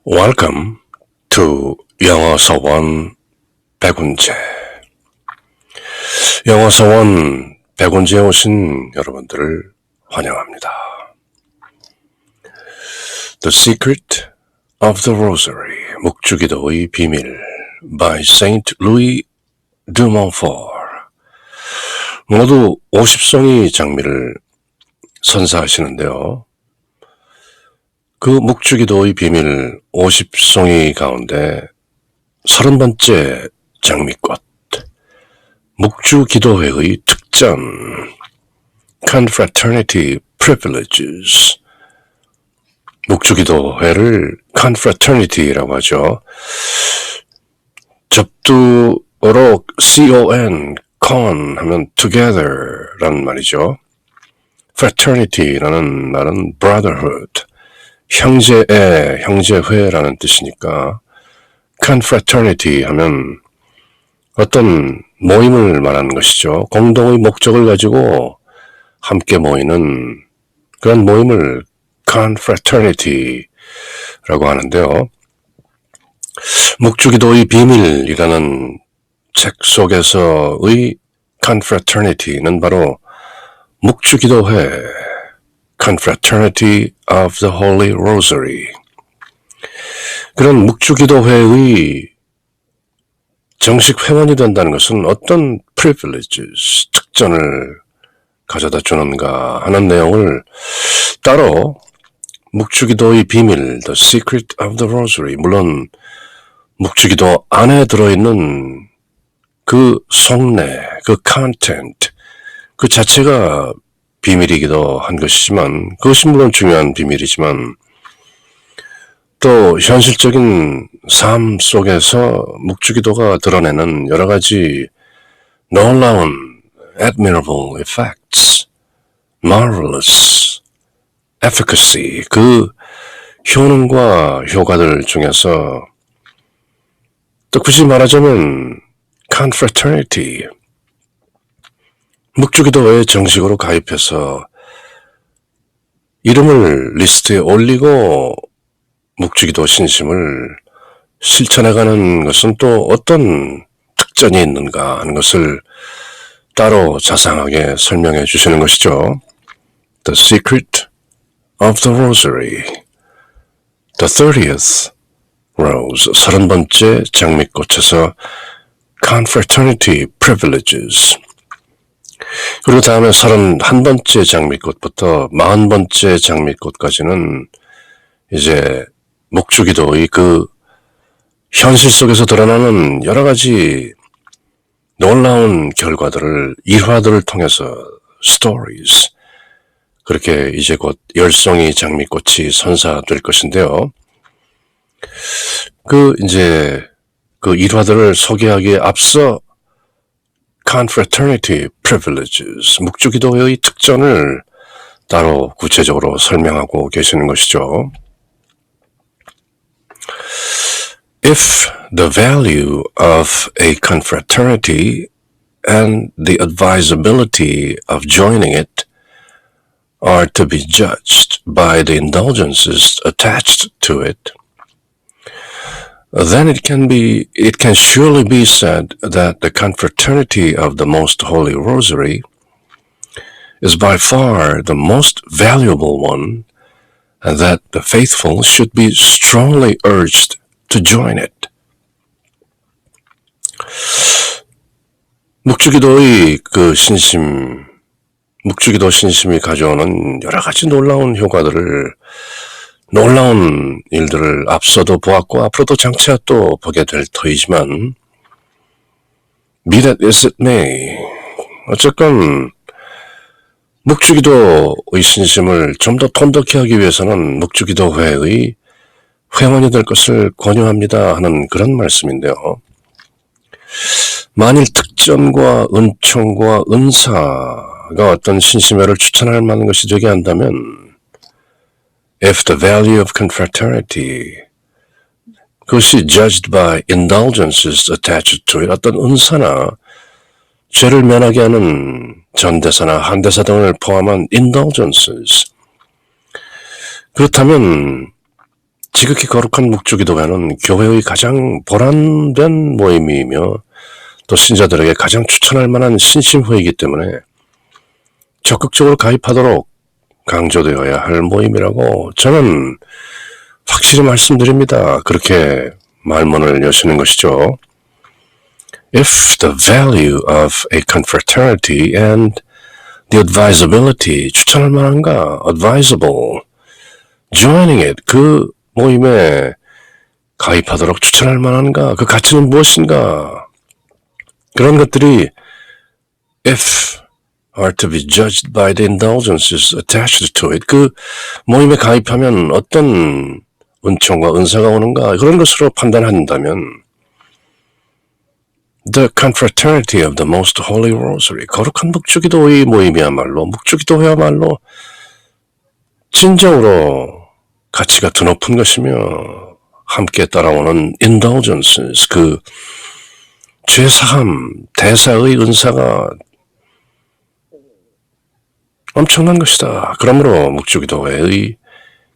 Welcome to 영어 서원 백운재. 영어 서원 백운재에 오신 여러분들을 환영합니다. The Secret of the Rosary, 묵주기도의 비밀 by Saint Louis de Montfort. 모두 50송이 장미를 선사하시는데요. 그 묵주기도의 비밀 50송이 가운데 30번째 장미꽃, 묵주기도회의 특전, Confraternity Privileges. 묵주기도회를 Confraternity라고 하죠. 접두어로 con, con 하면 together 라는 말이죠. fraternity라는 말은 brotherhood, 형제회라는 뜻이니까 confraternity 하면 어떤 모임을 말하는 것이죠. 공동의 목적을 가지고 함께 모이는 그런 모임을 confraternity라고 하는데요. 묵주기도의 비밀이라는 책 속에서의 confraternity는 바로 묵주기도회, Confraternity of the Holy Rosary. 그런 묵주기도회의 정식 회원이 된다는 것은 어떤 privileges, 특전을 가져다 주는가 하는 내용을 따로 묵주기도의 비밀, The Secret of the Rosary, 물론 묵주기도 안에 들어있는 그 속내, 그 content, 그 자체가 비밀이기도 한 것이지만, 그것이 물론 중요한 비밀이지만 또 현실적인 삶 속에서 묵주기도가 드러내는 여러 가지 놀라운 admirable effects, marvelous efficacy, 그 효능과 효과들 중에서 또 굳이 말하자면 confraternity, 묵주기도회에 정식으로 가입해서 이름을 리스트에 올리고 묵주기도 신심을 실천해가는 것은 또 어떤 특전이 있는가 하는 것을 따로 자상하게 설명해 주시는 것이죠. The Secret of the Rosary, The 30th Rose, 30번째 장미꽃에서 Confraternity Privileges, 그리고 다음에 31번째 장미꽃부터 40번째 장미꽃까지는 이제 묵주기도의 그 현실 속에서 드러나는 여러 가지 놀라운 결과들을 일화들을 통해서 stories, 그렇게 이제 곧 10송이 장미꽃이 선사될 것인데요. 그 일화들을 소개하기에 앞서 Confraternity Privileges, 묵주기도회의 특전을 따로 구체적으로 설명하고 계시는 것이죠. If the value of a confraternity and the advisability of joining it are to be judged by the indulgences attached to it, then it can surely be said that the confraternity of the Most Holy Rosary is by far the most valuable one, and that the faithful should be strongly urged to join it. 묵주기도의 묵주기도 신심이 가져오는 여러 가지 놀라운 일들을 앞서도 보았고 앞으로도 장차 또 보게 될 터이지만, be that as it may, 어쨌건 묵주기도의 신심을 좀 더 돈독히 하기 위해서는 묵주기도회의 회원이 될 것을 권유합니다 하는 그런 말씀인데요. 만일 특전과 은총과 은사가 어떤 신심회를 추천할 만한 것이 되게 한다면, if the value of confraternity, 그것이 judged by indulgences attached to it, 어떤 은사나 죄를 면하게 하는 전대사나 한대사 등을 포함한 indulgences, 그렇다면 지극히 거룩한 묵주기도회는 교회의 가장 보람된 모임이며 또 신자들에게 가장 추천할 만한 신심회이기 때문에 적극적으로 가입하도록 강조되어야 할 모임이라고 저는 확실히 말씀드립니다. 그렇게 말문을 여시는 것이죠. If the value of a confraternity and the advisability, 추천할 만한가, advisable, joining it, 그 모임에 가입하도록 추천할 만한가, 그 가치는 무엇인가, 그런 것들이 if are to be judged by the indulgences attached to it, 그 모임에 가입하면 어떤 은총과 은사가 오는가, 그런 것으로 판단한다면 The confraternity of the most holy rosary, 거룩한 묵주기도의 모임이야말로, 묵주기도회야말로 진정으로 가치가 드높은 것이며 함께 따라오는 indulgences, 그 죄사함, 대사의 은사가 엄청난 것이다. 그러므로 묵주기도회의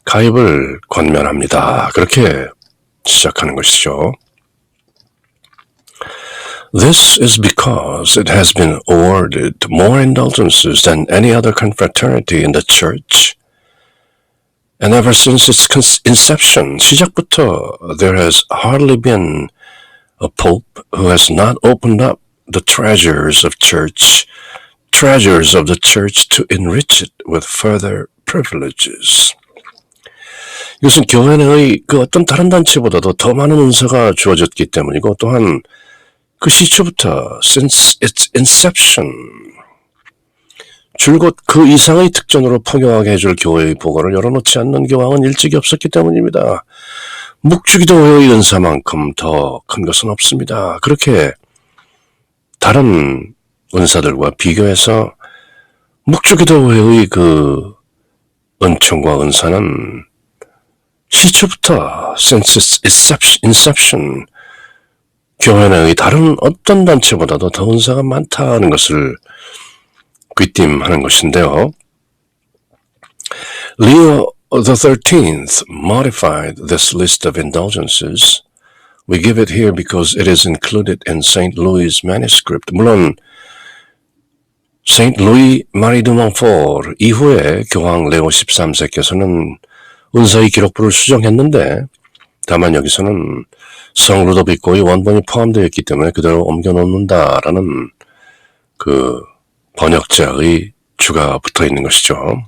가입을 권면합니다. 그렇게 시작하는 것이죠. This is because it has been awarded more indulgences than any other confraternity in the church. And ever since its inception, 시작부터 there has hardly been a pope who has not opened up the treasures of the church to enrich it with further privileges. 이것은 교회 내의 그 어떤 다른 단체보다도 더 많은 은사가 주어졌기 때문이고 또한 그 시초부터 since its inception 줄곧 그 이상의 특전으로 풍요하게 해줄 교회의 보고를 열어놓지 않는 교황은 일찍이 없었기 때문입니다. 묵주기도회의 은사만큼 더 큰 것은 없습니다. 그렇게 다른 은사들과 비교해서 묵주기도회의 그 은총과 은사는 시초부터 since its inception 교회 내의 다른 어떤 단체보다도 더 은사가 많다는 것을 귀띔하는 것인데요. Leo XIII modified this list of indulgences. We give it here because it is included in St. Louis' manuscript. 물론 St. Louis Marie de Montfort 이후에 교황 레오 13세께서는 은사의 기록부를 수정했는데 다만 여기서는 성 루도비코의 원본이 포함되어 있기 때문에 그대로 옮겨놓는다라는 그 번역자의 주가 붙어 있는 것이죠.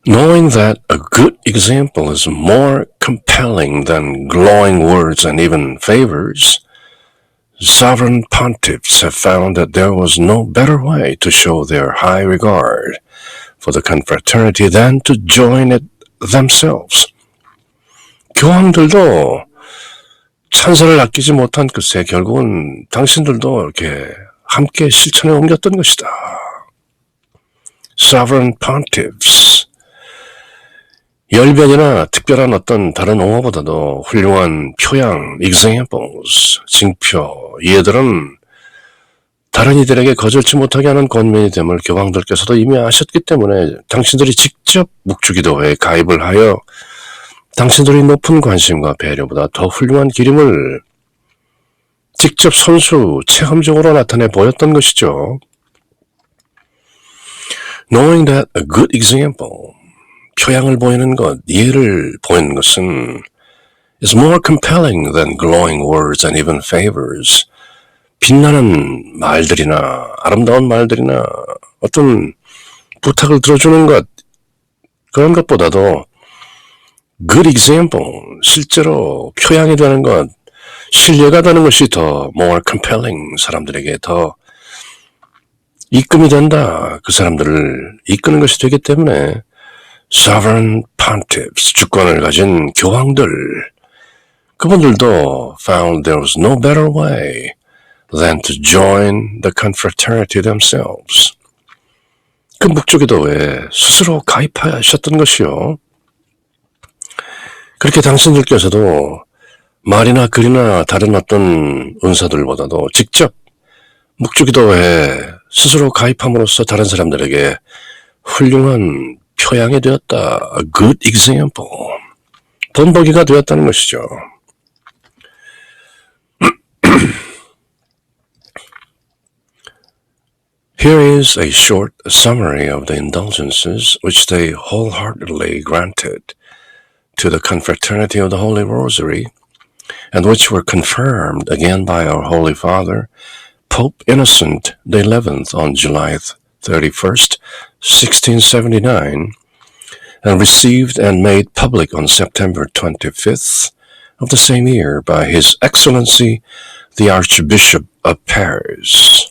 Knowing that a good example is more compelling than glowing words and even favors, sovereign pontiffs have found that there was no better way to show their high regard for the confraternity than to join it themselves. 교황들도 찬사를 아끼지 못한 끝에 결국은 당신들도 이렇게 함께 실천에 옮겼던 것이다. Sovereign pontiffs. 열변이나 특별한 어떤 다른 옹호보다도 훌륭한 표양, examples, 징표, 이들은 다른 이들에게 거절치 못하게 하는 권면이 됨을 교황들께서도 이미 아셨기 때문에 당신들이 직접 묵주기도회에 가입을 하여 당신들의 높은 관심과 배려보다 더 훌륭한 기림을 직접 손수 체험적으로 나타내 보였던 것이죠. Knowing that a good example, 표양을 보이는 것, 예를 보이는 것은 is more compelling than glowing words and even favors. 빛나는 말들이나 아름다운 말들이나 어떤 부탁을 들어주는 것, 그런 것보다도 good example, 실제로 표양이 되는 것, 신뢰가 되는 것이 더 more compelling, 사람들에게 더 입금이 된다. 그 사람들을 이끄는 것이 되기 때문에 sovereign pontiffs, 주권을 가진 교황들, 그분들도 found there was no better way than to join the confraternity themselves. 그 묵주기도회에 스스로 가입하셨던 것이요. 그렇게 당신들께서도 말이나 글이나 다른 어떤 은사들보다도 직접 묵주기도회에 스스로 가입함으로써 다른 사람들에게 훌륭한 표양이 되었다. A good example. 본보기가 되었다는 것이죠. Here is a short summary of the indulgences which they wholeheartedly granted to the Confraternity of the Holy Rosary, and which were confirmed again by our Holy Father, Pope Innocent XI on July 31st, 1679, and received and made public on September 25th of the same year by His Excellency the Archbishop of Paris.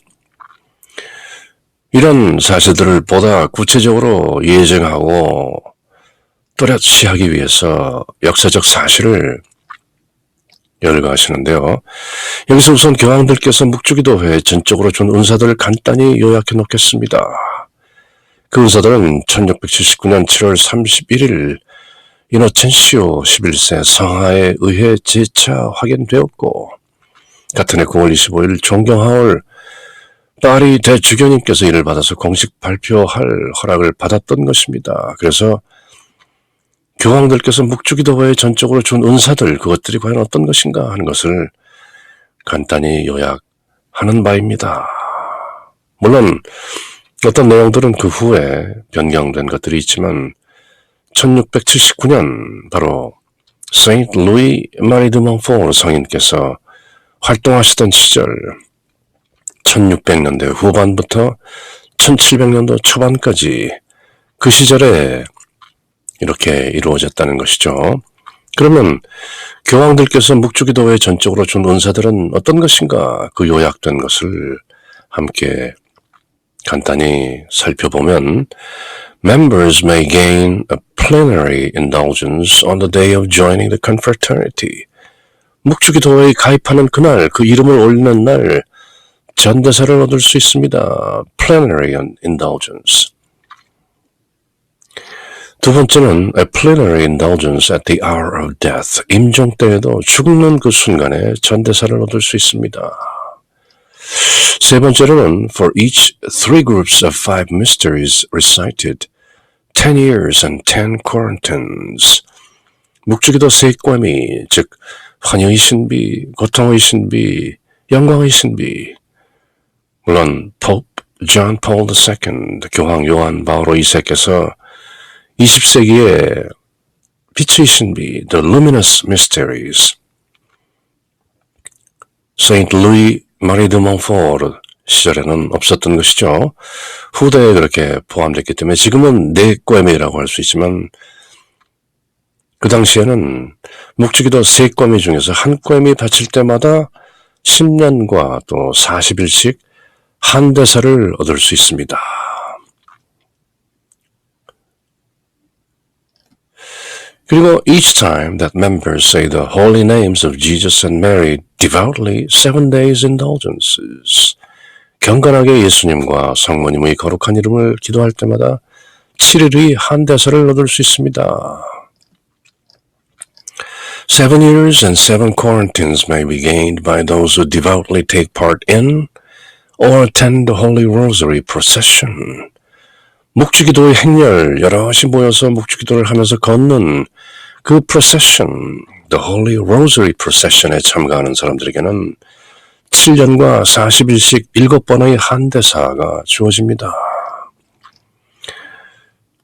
이런 사실들을 보다 구체적으로 예정하고 또렷이 하기 위해서 역사적 사실을 열거하시는데요. 여기서 우선 교황들께서 묵주기도회에 전적으로 준 은사들을 간단히 요약해 놓겠습니다. 그 은사들은 1679년 7월 31일 이노첸시오 11세 성하에 의해 재차 확인되었고, 같은 해 9월 25일 존경하올 파리 대주교님께서 이를 받아서 공식 발표할 허락을 받았던 것입니다. 그래서 교황들께서 묵주기도회에 전적으로 준 은사들, 그것들이 과연 어떤 것인가 하는 것을 간단히 요약하는 바입니다. 물론 어떤 내용들은 그 후에 변경된 것들이 있지만 1679년 바로 세인트 루이 마리 드 몽포르 성인께서 활동하시던 시절 1600년대 후반부터 1700년도 초반까지 그 시절에 이렇게 이루어졌다는 것이죠. 그러면 교황들께서 묵주기도회 전적으로 준 은사들은 어떤 것인가, 그 요약된 것을 함께 간단히 살펴보면 Members may gain a plenary indulgence on the day of joining the confraternity. 묵주기도회에 가입하는 그날, 그 이름을 올리는 날 전대사를 얻을 수 있습니다. Plenary indulgence. 두 번째는 a plenary indulgence at the hour of death. 임종 때에도 죽는 그 순간에 전대사를 얻을 수 있습니다. 세 번째로는 for each 3 groups of 5 mysteries recited, 10 years and 10 quarantines. 묵주기도 3꽐미, 즉 환희의 신비, 고통의 신비, 영광의 신비. 물론 Pope John Paul II, 교황 요한 바오로 2세께서 20세기에 빛의 신비, The Luminous Mysteries, 세인트 루이 마리 드 몽포르 시절에는 없었던 것이죠. 후대에 그렇게 포함됐기 때문에 지금은 4꽐미라고 할 수 있지만 그 당시에는 묵주기도 3꽐미 중에서 한 꽐미 바칠 때마다 10년과 또 40일씩 한 대사를 얻을 수 있습니다. 그리고 each time that members say the holy names of Jesus and Mary devoutly 7 days indulgences. 경건하게 예수님과 성모님의 거룩한 이름을 기도할 때마다 7일의 한 대사를 얻을 수 있습니다. 7 years and 7 quarantines may be gained by those who devoutly take part in or attend the Holy Rosary procession. 묵주기도의 행렬, 여럿이 모여서 묵주기도를 하면서 걷는 그 procession, the Holy Rosary procession에 참가하는 사람들에게는 7년과 40일씩 7번의 한 대사가 주어집니다.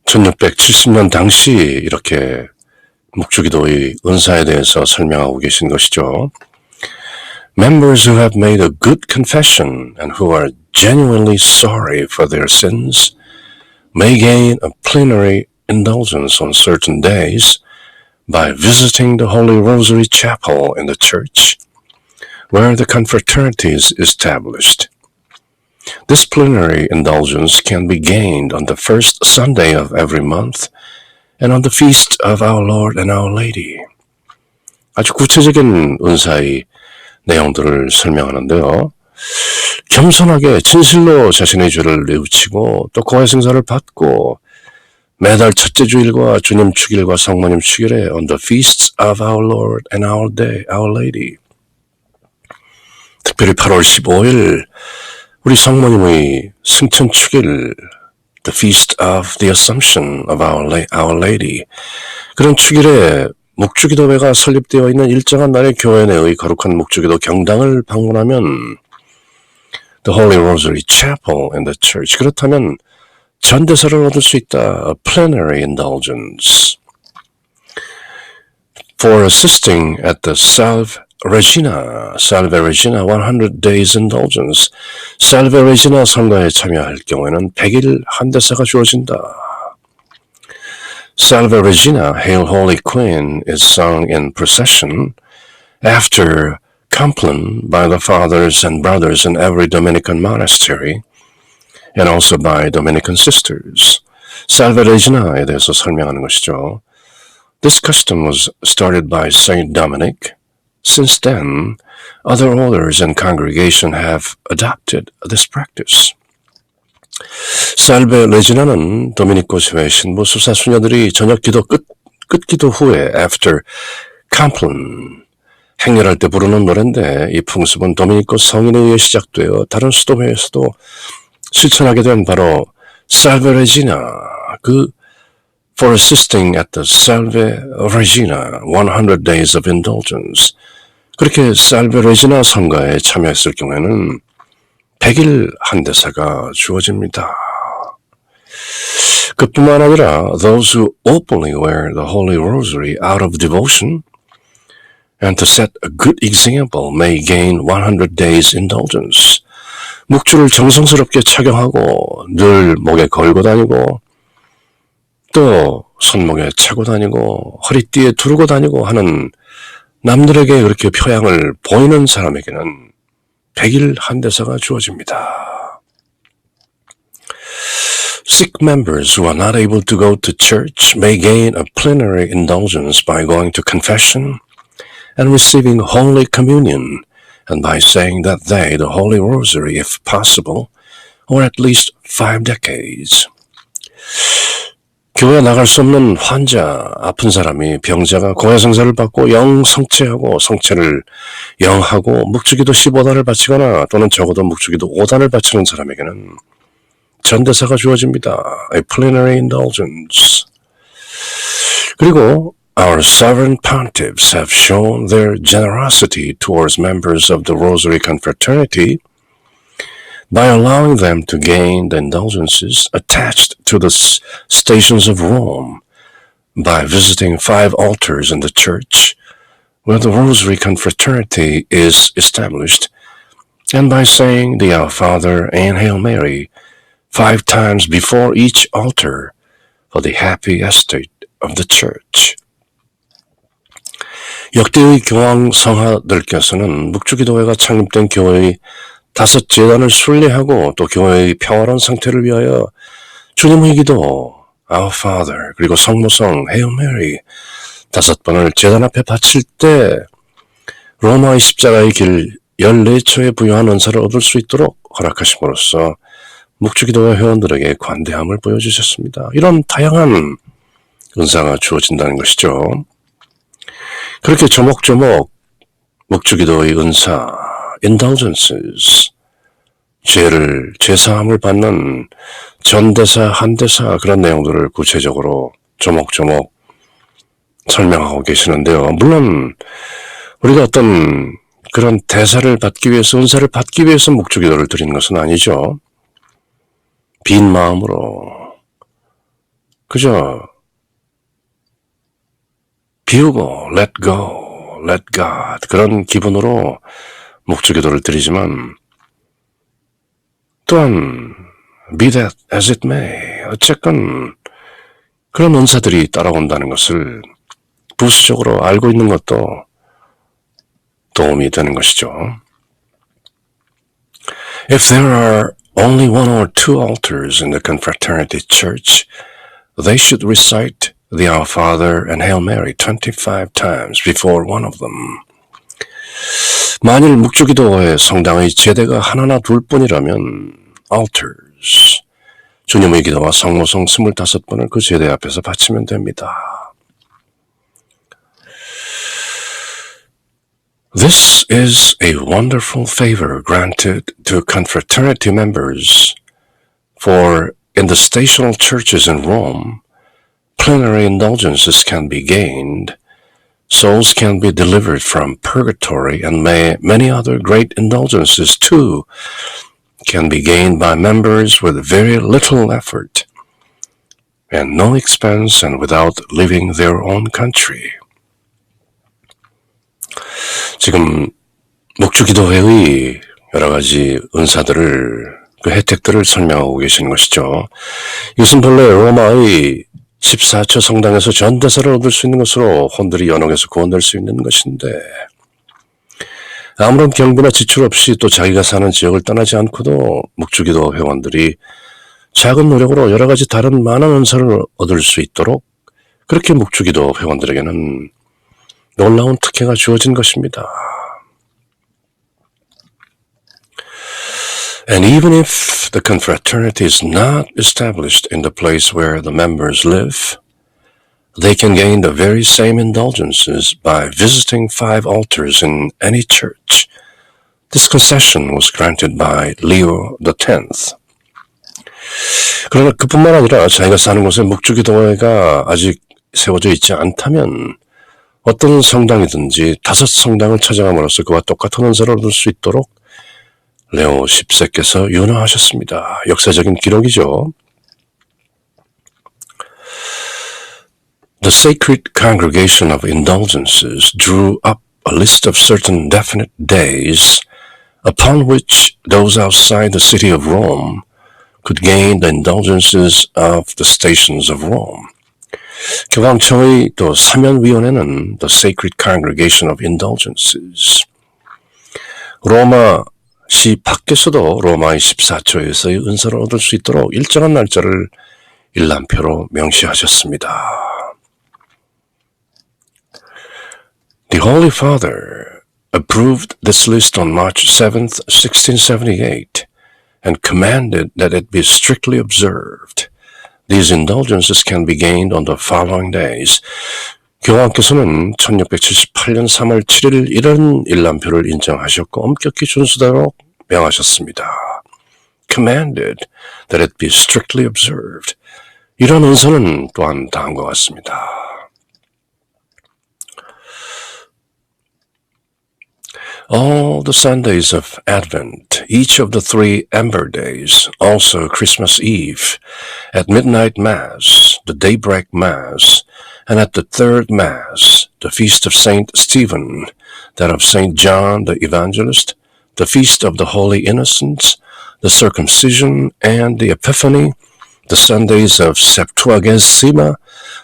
1670년 당시 이렇게 묵주기도의 은사에 대해서 설명하고 계신 것이죠. Members who have made a good confession and who are genuinely sorry for their sins may gain a plenary indulgence on certain days by visiting the Holy Rosary Chapel in the church where the confraternity is established. This plenary indulgence can be gained on the first Sunday of every month and on the feast of our Lord and Our Lady. 아주 구체적인 은사의 내용들을 설명하는데요. 겸손하게 진실로 자신의 죄를 뉘우치고 또 고해성사를 받고 매달 첫째 주일과 주님 축일과 성모님 축일에 on the feasts of our Lord and our Lady. 특별히 8월 15일 우리 성모님의 승천 축일 the Feast of the Assumption of Our Lady. 그런 축일에 묵주기도회가 설립되어 있는 일정한 날의 교회 내의 거룩한 묵주기도 경당을 방문하면 The Holy Rosary Chapel in the Church. 그렇다면 전대사를 얻을 수 있다. A plenary indulgence. For assisting at the Salve Regina 100 Days Indulgence. Salve Regina 선거에 참여할 경우에는 100일 한대사가 주어진다. Salve Regina, Hail Holy Queen, is sung in procession after Compline by the fathers and brothers in every Dominican monastery and also by Dominican sisters. Salve Regina에 대해서 설명하는 것이죠. This custom was started by Saint Dominic. Since then, other orders and congregation have adopted this practice. 살베 레지나는 도미니코 교회 신부 수사 수녀들이 저녁 기도 끝 기도 후에 after Compline 행렬할 때 부르는 노래인데 이 풍습은 도미니코 성인에 의해 시작되어 다른 수도회에서도 실천하게 된 바로 Salve Regina, for assisting at the Salve Regina 100 Days of Indulgence. 그렇게 Salve Regina 성가에 참여했을 경우에는 100일 한대사가 주어집니다. 그뿐만 아니라 those who openly wear the Holy Rosary out of devotion and to set a good example may gain 100 days indulgence. 묵주를 정성스럽게 착용하고 늘 목에 걸고 다니고 또 손목에 차고 다니고 허리띠에 두르고 다니고 하는 남들에게 그렇게 표양을 보이는 사람에게는 100일 한대사가 주어집니다. Sick members who are not able to go to church may gain a plenary indulgence by going to confession and receiving Holy Communion and by saying that they, the Holy Rosary, if possible, or at least 5 decades. 교회 나갈 수 없는 환자, 아픈 사람이 병자가 고해성사를 받고 영 성체하고 성체를 영하고 묵주기도 15단을 바치거나 또는 적어도 묵주기도 5단을 바치는 사람에게는 전대사가 주어집니다. A plenary indulgence. 그리고 Our sovereign pontiffs have shown their generosity towards members of the Rosary Confraternity by allowing them to gain the indulgences attached to the Stations of Rome by visiting 5 altars in the church where the Rosary Confraternity is established and by saying the Our Father and Hail Mary 5 times before each altar for the happy estate of the church. 역대의 교황 성하들께서는 묵주기도회가 창립된 교회의 5 제단을 순례하고 또 교회의 평화로운 상태를 위하여 주님의 기도, Our Father, 그리고 성모성, Hail Mary 5번을 제단 앞에 바칠 때 로마의 십자가의 길 14초에 부여한 은사를 얻을 수 있도록 허락하심으로써 묵주기도회 회원들에게 관대함을 보여주셨습니다. 이런 다양한 은사가 주어진다는 것이죠. 그렇게 조목조목 묵주기도의 은사, indulgences, 제사함을 받는 전대사, 한대사 그런 내용들을 구체적으로 조목조목 설명하고 계시는데요. 물론 우리가 어떤 그런 대사를 받기 위해서, 은사를 받기 위해서 묵주기도를 드리는 것은 아니죠. 빈 마음으로 그저 비우고 let go, let God 그런 기분으로 묵주기도를 드리지만 또한 be that as it may 어쨌건 그런 은사들이 따라온다는 것을 부수적으로 알고 있는 것도 도움이 되는 것이죠. If there are only 1 or 2 altars in the Confraternity Church, they should recite the Our Father and Hail Mary 25 times before one of them. 만일 묵주기도회 성당의 제대가 하나나 둘뿐이라면 altars, 주님의 기도와 성모성 25번을 그 제대 앞에서 바치면 됩니다. This is a wonderful favor granted to confraternity members, for in the stational churches in Rome, plenary indulgences can be gained, souls can be delivered from purgatory, and many other great indulgences too can be gained by members with very little effort and no expense and without leaving their own country. 지금 묵주기도회의 여러 가지 은사들을, 그 혜택들을 설명하고 계시는 것이죠. 이것은 본래 로마의 14초 성당에서 전대사를 얻을 수 있는 것으로 혼들이 연옥에서 구원될 수 있는 것인데, 아무런 경비나 지출 없이 또 자기가 사는 지역을 떠나지 않고도 묵주기도 회원들이 작은 노력으로 여러 가지 다른 많은 은사를 얻을 수 있도록 그렇게 묵주기도 회원들에게는 놀라운 특혜가 주어진 것입니다. And even if the confraternity is not established in the place where the members live, they can gain the very same indulgences by visiting 5 altars in any church. This concession was granted by Leo X. 그러나 그뿐만 아니라 자기가 사는 곳에 묵주기도회가 아직 세워져 있지 않다면 어떤 성당이든지 5 성당을 찾아감으로써 그와 똑같은 은사를 얻을 수 있도록 레오 10세께서 윤화하셨습니다. 역사적인 기록이죠. The Sacred Congregation of Indulgences drew up a list of certain definite days upon which those outside the city of Rome could gain the indulgences of the stations of Rome. 교황청의 또 사면위원회는 The Sacred Congregation of Indulgences, 로마 시 밖에서도 로마의 14초에서의 은사를 얻을 수 있도록 일정한 날짜를 일람표로 명시하셨습니다. The Holy Father approved this list on March 7th, 1678 and commanded that it be strictly observed. These indulgences can be gained on the following days. 교황께서는 1678년 3월 7일 이런 일람표를 인정하셨고 엄격히 준수하도록 명하셨습니다. Commanded that it be strictly observed. 이런 은사는 또한 다음과 같습니다. All the Sundays of Advent, each of the 3 Ember Days, also Christmas Eve, at midnight Mass, the daybreak Mass, and at the 3rd Mass, the feast of Saint Stephen, that of Saint John the Evangelist, the feast of the Holy Innocents, the circumcision and the Epiphany, the Sundays of Septuagesima,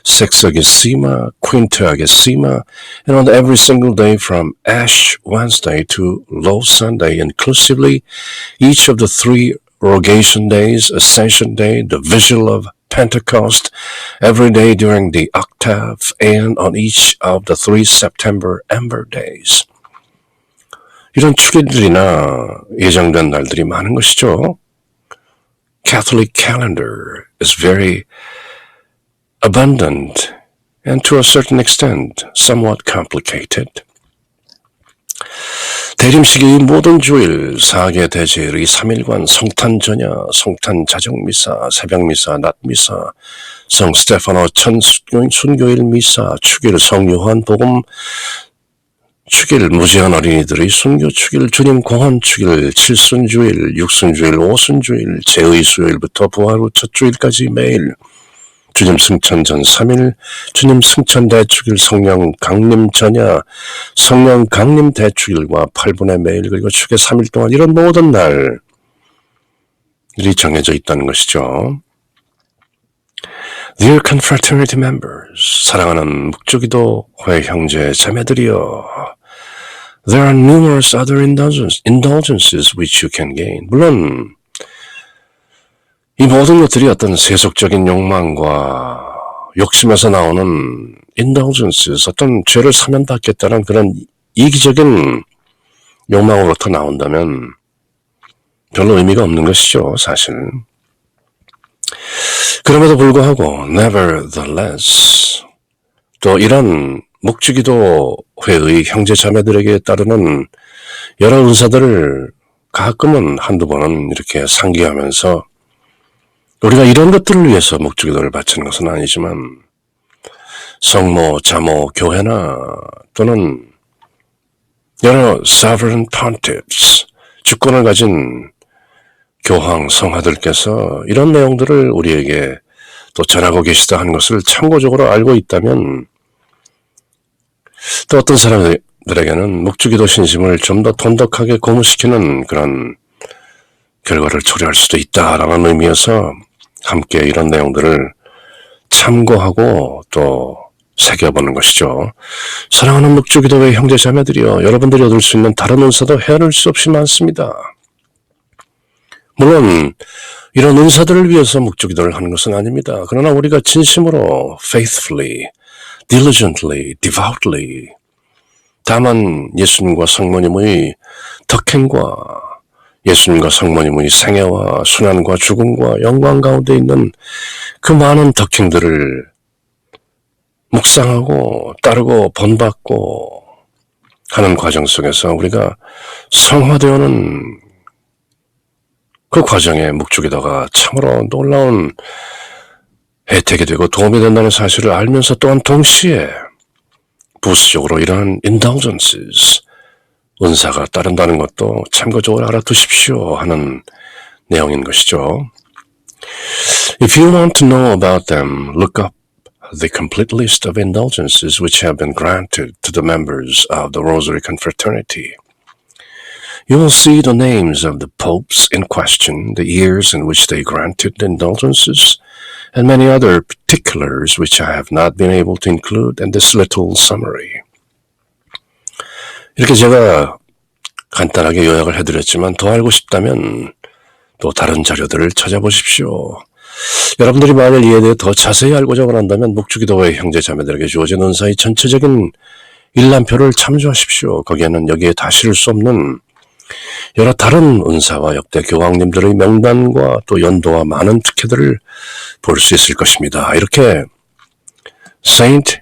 Sexagesima, Quintagesima, and on every single day from Ash Wednesday to Low Sunday inclusively, each of the 3 Rogation Days, Ascension Day, the Vigil of Pentecost, every day during the octave, and on each of the 3 September Ember Days. 이런 축일들이나 예정된 날들이 많은 것이죠. Catholic calendar is very abundant and to a certain extent somewhat complicated. 대림식의 모든 주일, 4개 대제일의 3일간 성탄 전야, 성탄 자정미사, 새벽미사, 낮미사, 성 스테파노 천순교일 미사, 축일 성요한 복음, 축일 무지한 어린이들의 순교 축일, 주님 공헌 축일, 칠순주일, 육순주일, 오순주일, 제의수요일부터 부활 후 첫 주일까지 매일, 주님 승천 전 3일, 주님 승천 대축일, 성령 강림 전야, 성령 강림 대축일과 8분의 매일, 그리고 축의 3일 동안 이런 모든 날이 정해져 있다는 것이죠. Dear confraternity members, 사랑하는 묵주기도회 형제 자매들이여, there are numerous other indulgences which you can gain. 물론 이 모든 것들이 어떤 세속적인 욕망과 욕심에서 나오는 indulgences, 어떤 죄를 사면받겠다는 그런 이기적인 욕망으로부터 나온다면 별로 의미가 없는 것이죠, 사실. 그럼에도 불구하고 nevertheless, 또 이런 묵주기도회의 형제 자매들에게 따르는 여러 은사들을 가끔은 한두 번은 이렇게 상기하면서 우리가 이런 것들을 위해서 묵주기도를 바치는 것은 아니지만 성모, 자모, 교회나 또는 여러 sovereign pontiffs, 주권을 가진 교황, 성하들께서 이런 내용들을 우리에게 또 전하고 계시다 하는 것을 참고적으로 알고 있다면 또 어떤 사람들에게는 묵주기도 신심을 좀 더 돈독하게 고무시키는 그런 결과를 초래할 수도 있다라는 의미에서 함께 이런 내용들을 참고하고 또 새겨보는 것이죠. 사랑하는 묵주기도회 형제자매들이여, 여러분들이 얻을 수 있는 다른 은사도 헤아릴 수 없이 많습니다. 물론 이런 은사들을 위해서 묵주기도를 하는 것은 아닙니다. 그러나 우리가 진심으로 faithfully, diligently, devoutly 다만 예수님과 성모님의 덕행과 예수님과 성모님의 생애와 순환과 죽음과 영광 가운데 있는 그 많은 덕행들을 묵상하고 따르고 본받고 하는 과정 속에서 우리가 성화되어는 그 과정에 묵주기도가 참으로 놀라운 혜택이 되고 도움이 된다는 사실을 알면서 또한 동시에 부수적으로 이러한 indulgences, 은사가 따른다는 것도 참고적으로 알아두십시오 하는 내용인 것이죠. If you want to know about them, look up the complete list of indulgences which have been granted to the members of the Rosary Confraternity. You will see the names of the popes in question, the years in which they granted the indulgences, and many other particulars which I have not been able to include in this little summary. 이렇게 제가 간단하게 요약을 해드렸지만 더 알고 싶다면 또 다른 자료들을 찾아보십시오. 여러분들이 만일 이에 대해 더 자세히 알고자 원한다면 묵주기도회 형제자매들에게 주어진 은사의 전체적인 일람표를 참조하십시오. 거기에는 여기에 다 실을 수 없는 여러 다른 은사와 역대 교황님들의 명단과 또 연도와 많은 특혜들을 볼 수 있을 것입니다. 이렇게 Saint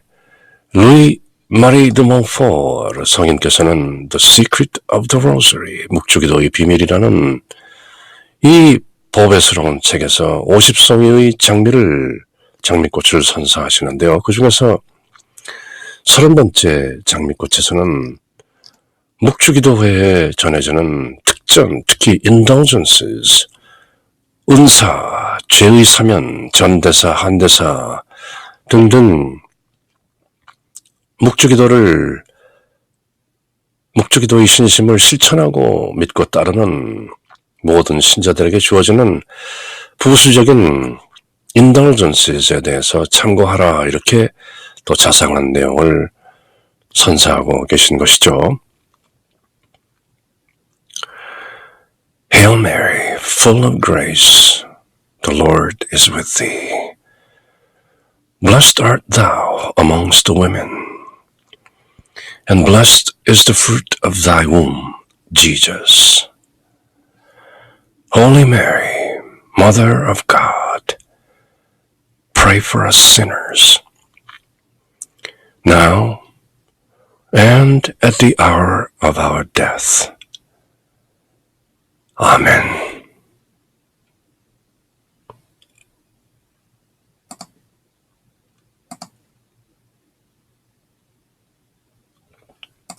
Louis Marie de Montfort 성인께서는 The Secret of the Rosary, 묵주기도의 비밀이라는 이 보배스러운 책에서 50송이의 장미꽃을 선사하시는데요. 그 중에서 30번째 장미꽃에서는 묵주기도회에 전해지는 특전, 특히 indulgences, 은사, 죄의 사면, 전대사, 한대사 등등 묵주기도의 신심을 실천하고 믿고 따르는 모든 신자들에게 주어지는 부수적인 indulgences에 대해서 참고하라, 이렇게 또 자상한 내용을 선사하고 계신 것이죠. Hail Mary, full of grace, the Lord is with thee. Blessed art thou amongst the women, and blessed is the fruit of thy womb, Jesus. Holy Mary, Mother of God, pray for us sinners, now and at the hour of our death. Amen.